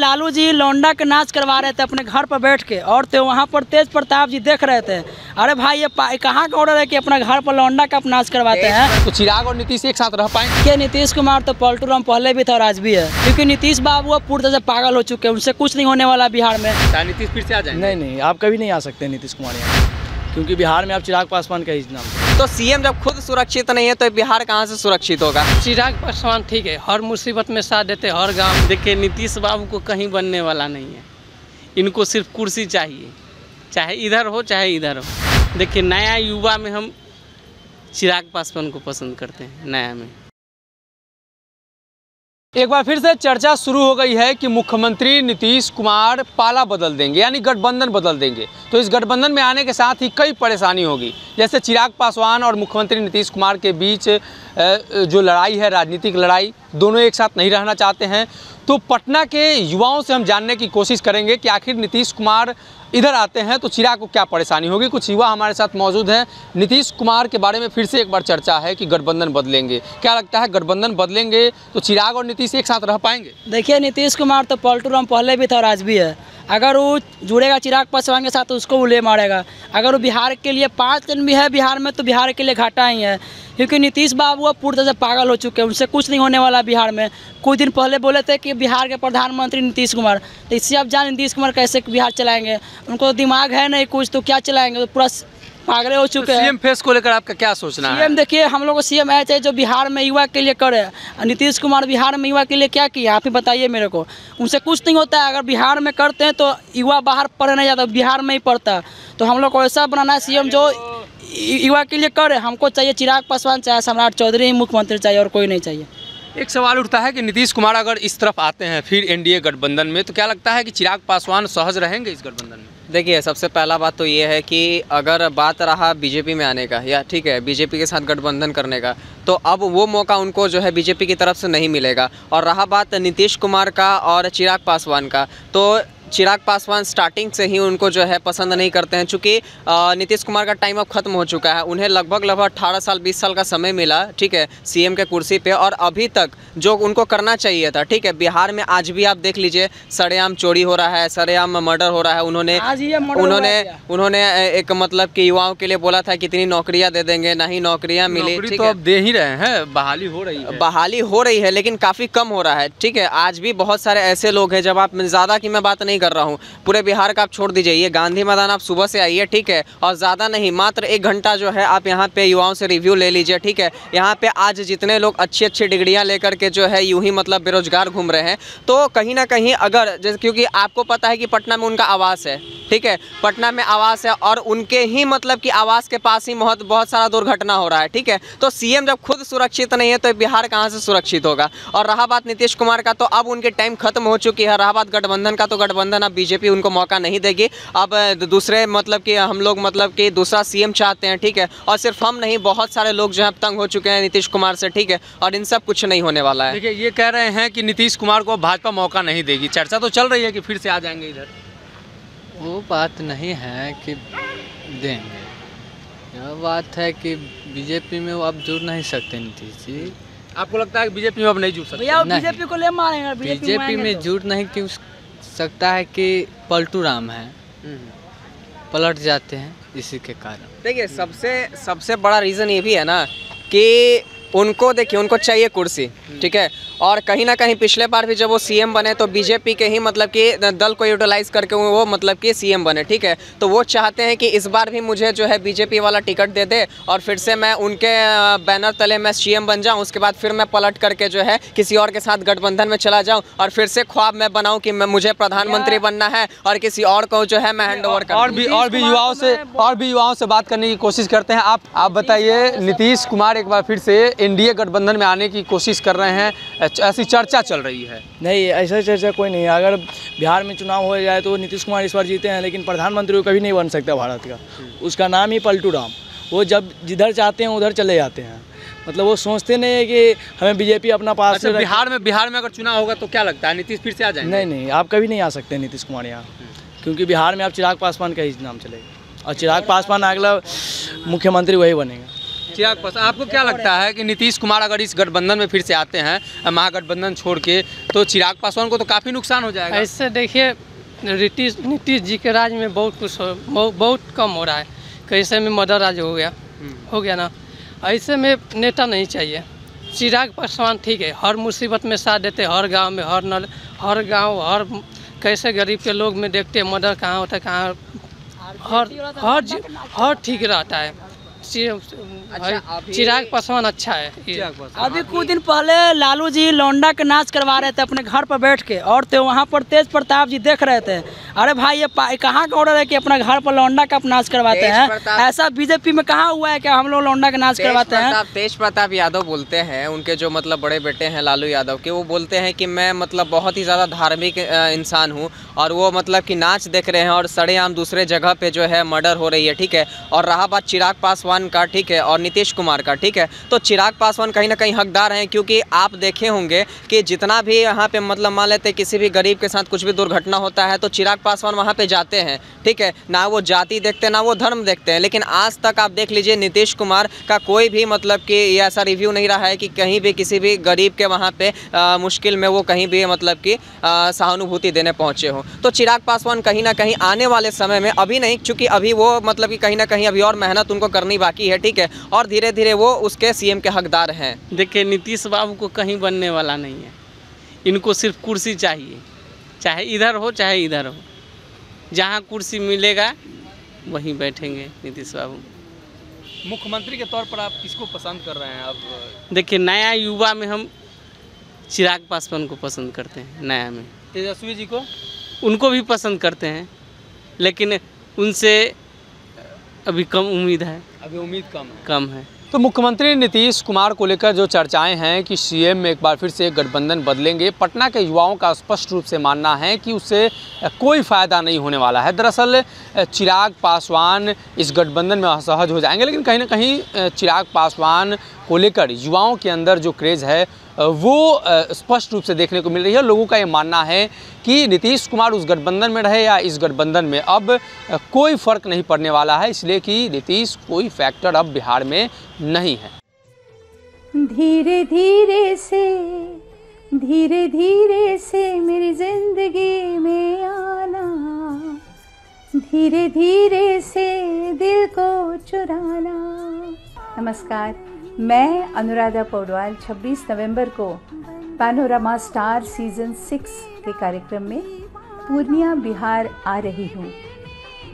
लालू जी लौंडा के नाच करवा रहे थे अपने घर पर बैठ के, और तो वहाँ पर तेज प्रताप जी देख रहे थे। अरे भाई ये कहाँ का ऑर्डर है कि अपना घर पर लौंडा का नाच करवाते हैं। तो चिराग और नीतीश एक साथ रह पाएंगे? क्या नीतीश कुमार तो पलटू राम पहले भी था और आज भी है, क्योंकि नीतीश बाबू पूरी तरह से पागल हो चुके हैं, उनसे कुछ नहीं होने वाला बिहार में। नीतीश फिर से आ जाएंगे? नहीं नहीं, आप कभी नहीं आ सकते नीतीश कुमार यहाँ, क्योंकि बिहार में आप चिराग पासवान का ही नाम। तो सीएम जब खुद सुरक्षित नहीं है तो बिहार कहाँ से सुरक्षित होगा? चिराग पासवान ठीक है, हर मुसीबत में साथ देते, हर गांव। देखिए नीतीश बाबू को कहीं बनने वाला नहीं है, इनको सिर्फ कुर्सी चाहिए, चाहे इधर हो चाहे इधर हो। देखिए नया युवा में हम चिराग पासवान को पसंद करते हैं, नया में। एक बार फिर से चर्चा शुरू हो गई है कि मुख्यमंत्री नीतीश कुमार पाला बदल देंगे, यानी गठबंधन बदल देंगे। तो इस गठबंधन में आने के साथ ही कई परेशानी होगी, जैसे चिराग पासवान और मुख्यमंत्री नीतीश कुमार के बीच जो लड़ाई है, राजनीतिक लड़ाई, दोनों एक साथ नहीं रहना चाहते हैं। तो पटना के युवाओं से हम जानने की कोशिश करेंगे कि आखिर नीतीश कुमार इधर आते हैं तो चिराग को क्या परेशानी होगी। कुछ युवा हमारे साथ मौजूद हैं। नीतीश कुमार के बारे में फिर से एक बार चर्चा है कि गठबंधन बदलेंगे, क्या लगता है गठबंधन बदलेंगे तो चिराग और नीतीश एक साथ रह पाएंगे? देखिए नीतीश कुमार तो पलटू राम पहले भी था और आज भी है। अगर वो जुड़ेगा चिराग पासवान के साथ तो उसको वो ले मारेगा। अगर वो बिहार के लिए 5 दिन भी है बिहार में तो बिहार के लिए घाटा ही है, क्योंकि नीतीश बाबू अब पूरी तरह से पागल हो चुके हैं, उनसे कुछ नहीं होने वाला बिहार में। कुछ दिन पहले बोले थे कि बिहार के प्रधानमंत्री नीतीश कुमार, तो इससे आप जान नीतीश कुमार कैसे बिहार चलाएंगे, उनको दिमाग है नहीं कुछ, तो क्या चलाएंगे, तो पूरा पागल हो चुके हैं। सीएम फेस को लेकर आपका क्या सोचना है? सीएम देखिए हम लोग को सीएम ऐसा चाहिए जो बिहार में युवा के लिए करे। नीतीश कुमार बिहार में युवा के लिए क्या किया आप ही बताइए मेरे को। उनसे कुछ नहीं होता है, अगर बिहार में करते हैं तो युवा बाहर पढ़ने नहीं जाता, बिहार में ही पढ़ता। तो हम लोग को ऐसा बनाना है सीएम जो युवा के लिए करे। हमको चाहिए चिराग पासवान, चाहे सम्राट चौधरी मुख्यमंत्री चाहिए, और कोई नहीं चाहिए। एक सवाल उठता है कि नीतीश कुमार अगर इस तरफ आते हैं फिर एनडीए गठबंधन में, तो क्या लगता है कि चिराग पासवान सहज रहेंगे इस गठबंधन में? देखिए सबसे पहला बात तो ये है कि अगर बात रहा बीजेपी में आने का, या ठीक है बीजेपी के साथ गठबंधन करने का, तो अब वो मौका उनको जो है बीजेपी की तरफ से नहीं मिलेगा। और रहा बात नीतीश कुमार का और चिराग पासवान का, तो चिराग पासवान स्टार्टिंग से ही उनको जो है पसंद नहीं करते हैं, चूँकि नीतीश कुमार का टाइम अब खत्म हो चुका है। उन्हें लगभग 18 साल 20 साल का समय मिला, ठीक है, सीएम के कुर्सी पे, और अभी तक जो उनको करना चाहिए था, ठीक है, बिहार में आज भी आप देख लीजिए सरेआम चोरी हो रहा है, सरेआम मर्डर हो रहा है। उन्होंने एक मतलब कि युवाओं के लिए बोला था कितनी नौकरियाँ दे देंगे, नहीं नौकरियाँ मिली, ठीक तो है, अब दे ही रहे हैं, बहाली हो रही है लेकिन काफ़ी कम हो रहा है, ठीक है। आज भी बहुत सारे ऐसे लोग हैं, जब आप ज़्यादा की मैं बात नहीं कर रहा हूँ, पूरे बिहार का आप छोड़ दीजिए, ये गांधी मैदान आप सुबह से आइए, ठीक है, और ज़्यादा नहीं मात्र 1 घंटा जो है आप यहाँ पे युवाओं से रिव्यू ले लीजिए, ठीक है। यहाँ पे आज जितने लोग अच्छी अच्छी डिग्रियाँ लेकर के जो है यूं ही मतलब बेरोजगार घूम रहे हैं, तो कहीं ना कहीं अगर जैसे, क्योंकि आपको पता है कि पटना में उनका आवास है, ठीक है, पटना में आवास है, और उनके ही मतलब कि आवास के पास ही बहुत सारा दुर्घटना हो रहा है, ठीक है। तो सीएम जब खुद सुरक्षित नहीं है तो बिहार कहाँ से सुरक्षित होगा? और रहा बात नीतीश कुमार का, तो अब उनके टाइम खत्म हो चुकी है। रहा बात गठबंधन का, तो गठबंधन अब बीजेपी उनको मौका नहीं देगी। अब दूसरे मतलब कि हम लोग मतलब कि दूसरा सीएम चाहते हैं, ठीक है, और सिर्फ हम नहीं, बहुत सारे लोग जो है तंग हो चुके हैं नीतीश कुमार से, ठीक है, और इन सब कुछ नहीं होने वाला है। देखिए ये कह रहे हैं कि नीतीश कुमार को भाजपा मौका नहीं देगी, चर्चा तो चल रही है कि फिर से आ जाएंगे इधर। वो बात नहीं है कि देंगे, यह बात है कि बीजेपी में वो अब जुड़ नहीं सकते नीतीश जी। आपको लगता है कि बीजेपी में अब नहीं जुड़ सकते? भैया बीजेपी को ले मारेंगे, बीजेपी में जुड़ नहीं क्यों सकता है कि पलटू राम है, पलट जाते हैं इसी के कारण। देखिए सबसे बड़ा रीज़न ये भी है ना कि उनको देखिए उनको चाहिए कुर्सी, ठीक है, और कहीं ना कहीं पिछले बार भी जब वो सीएम बने तो बीजेपी के ही मतलब कि दल को यूटिलाइज करके वो मतलब कि सीएम बने, ठीक है। तो वो चाहते हैं कि इस बार भी मुझे जो है बीजेपी वाला टिकट दे दे और फिर से मैं उनके बैनर तले मैं सीएम बन जाऊं, उसके बाद फिर मैं पलट करके जो है किसी और के साथ गठबंधन में चला जाऊं और फिर से ख्वाब मैं बनाऊं कि मुझे प्रधानमंत्री बनना है और किसी और को जो है मैं हैंड ओवर कर। और भी युवाओं से बात करने की कोशिश करते हैं। आप बताइए, नीतीश कुमार एक बार फिर से एनडीए गठबंधन में आने की कोशिश कर रहे हैं, ऐसी चर्चा चल रही है। नहीं, ऐसा चर्चा कोई नहीं है। अगर बिहार में चुनाव हो जाए तो नीतीश कुमार इस बार जीते हैं, लेकिन प्रधानमंत्री कभी नहीं बन सकता भारत का। उसका नाम ही पलटू राम। वो जब जिधर चाहते हैं उधर चले जाते हैं, मतलब वो सोचते नहीं है कि हमें बीजेपी अपना पास। अच्छा, बिहार में अगर चुनाव होगा तो क्या लगता है नीतीश फिर से आ जाएंगे? नहीं, आप कभी नहीं आ सकते नीतीश कुमार यहाँ, क्योंकि बिहार में आप चिराग पासवान का ही नाम चलेगा, और चिराग पासवान अगला मुख्यमंत्री वही बनेगा। चिराग पासवान, आपको क्या लगता है कि नीतीश कुमार अगर इस गठबंधन में फिर से आते हैं महागठबंधन छोड़ के, तो चिराग पासवान को तो काफ़ी नुकसान हो जाएगा? ऐसे देखिए नीतीश जी के राज में बहुत कुछ बहुत कम हो रहा है। कैसे में मर्डर राज हो गया ना, ऐसे में नेता नहीं चाहिए। चिराग पासवान ठीक है, हर मुसीबत में साथ देते, हर गांव में हर गांव हर कैसे गरीब के लोग में देखते हैं मर्डर कहाँ होता है, कहाँ हर ठीक रहता है। चिराग पासवान अच्छा है। अभी कुछ दिन पहले लालू जी लौंडा के नाच करवा रहे थे अपने घर पर बैठ के, और तो वहाँ पर तेज प्रताप जी देख रहे थे। अरे भाई ये कहाँ का ऑर्डर है कि अपना घर पर लौंडा का नाच करवाते हैं? ऐसा बीजेपी में कहाँ हुआ है कि हम लोग लौंडा का नाच करवाते हैं? तेज प्रताप यादव बोलते हैं, उनके जो मतलब बड़े बेटे हैं लालू यादव के, वो बोलते हैं कि मैं मतलब बहुत ही ज़्यादा धार्मिक इंसान हूँ, और वो मतलब कि नाच देख रहे हैं और सरेआम दूसरे जगह पे जो है मर्डर हो रही है, ठीक है। और रहा बात चिराग पासवान का, ठीक है, और नीतीश कुमार का, ठीक है, तो चिराग पासवान कहीं ना कहीं हकदार हैं, क्योंकि आप देखे होंगे कि जितना भी यहाँ पे मतलब मान लेते किसी भी गरीब के साथ कुछ भी दुर्घटना होता है तो चिराग पासवान वहाँ पे जाते हैं, ठीक है। ना वो जाति देखते हैं ना वो धर्म देखते हैं, लेकिन आज तक आप देख लीजिए नीतीश कुमार का कोई भी मतलब कि ये ऐसा रिव्यू नहीं रहा है कि कहीं भी किसी भी गरीब के वहाँ पे मुश्किल में वो कहीं भी मतलब कि सहानुभूति देने पहुँचे हों। तो चिराग पासवान कहीं ना कहीं आने वाले समय में, अभी नहीं, चूँकि अभी वो मतलब कि कहीं ना कहीं अभी और मेहनत उनको करनी बाकी है, ठीक है, और धीरे धीरे वो उसके सीएम के हकदार हैं। देखिए नीतीश बाबू को कहीं बनने वाला नहीं है, इनको सिर्फ कुर्सी चाहिए, चाहे इधर हो चाहे इधर हो, जहाँ कुर्सी मिलेगा वहीं बैठेंगे नीतीश बाबू। मुख्यमंत्री के तौर पर आप किसको पसंद कर रहे हैं? अब देखिए नया युवा में हम चिराग पासवान को पसंद करते हैं, नया में तेजस्वी जी को, उनको भी पसंद करते हैं, लेकिन उनसे अभी कम उम्मीद है, अभी उम्मीद कम है। तो मुख्यमंत्री नीतीश कुमार को लेकर जो चर्चाएं हैं कि सीएम में एक बार फिर से गठबंधन बदलेंगे, पटना के युवाओं का स्पष्ट रूप से मानना है कि उससे कोई फ़ायदा नहीं होने वाला है। दरअसल चिराग पासवान इस गठबंधन में असहज हो जाएंगे, लेकिन कहीं ना कहीं चिराग पासवान को लेकर युवाओं के अंदर जो क्रेज़ है वो स्पष्ट रूप से देखने को मिल रही है। लोगों का ये मानना है कि नीतीश कुमार उस गठबंधन में रहे या इस गठबंधन में, अब कोई फ़र्क नहीं पड़ने वाला है, इसलिए कि नीतीश कोई फैक्टर अब बिहार में नहीं है। धीरे धीरे से मेरी जिंदगी में आना, धीरे धीरे से दिल को चुराना। नमस्कार, मैं अनुराधा पौडवाल 26 नवंबर को पैनोरामा स्टार सीजन 6 के कार्यक्रम में पूर्णिया बिहार आ रही हूँ।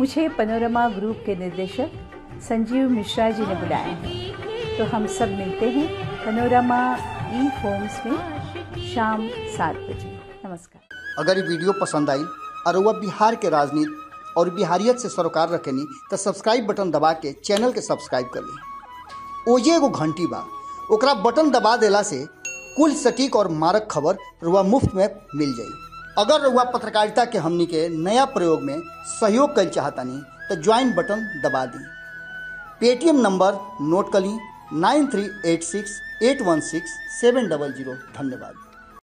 मुझे पैनोरामा ग्रुप के निर्देशक संजीव मिश्रा जी ने बुलाया है, तो हम सब मिलते हैं पैनोरामा ई होम्स में शाम 7 बजे। नमस्कार। अगर ये वीडियो पसंद आई और वह बिहार के राजनीति और बिहारियत से सरोकार रखेनी तो सब्सक्राइब बटन दबा के चैनल के सब्सक्राइब कर ली। ओजे एगो घंटी बा, ओकरा बटन दबा देला से कुल सटीक और मारक खबर रुआ मुफ्त में मिल जाई। अगर रुआ पत्रकारिता के हमनी के नया प्रयोग में सहयोग कर चाहतानी तो ज्वाइन बटन दबा दी। पेटीएम नंबर नोट कर ली 9386816700। धन्यवाद।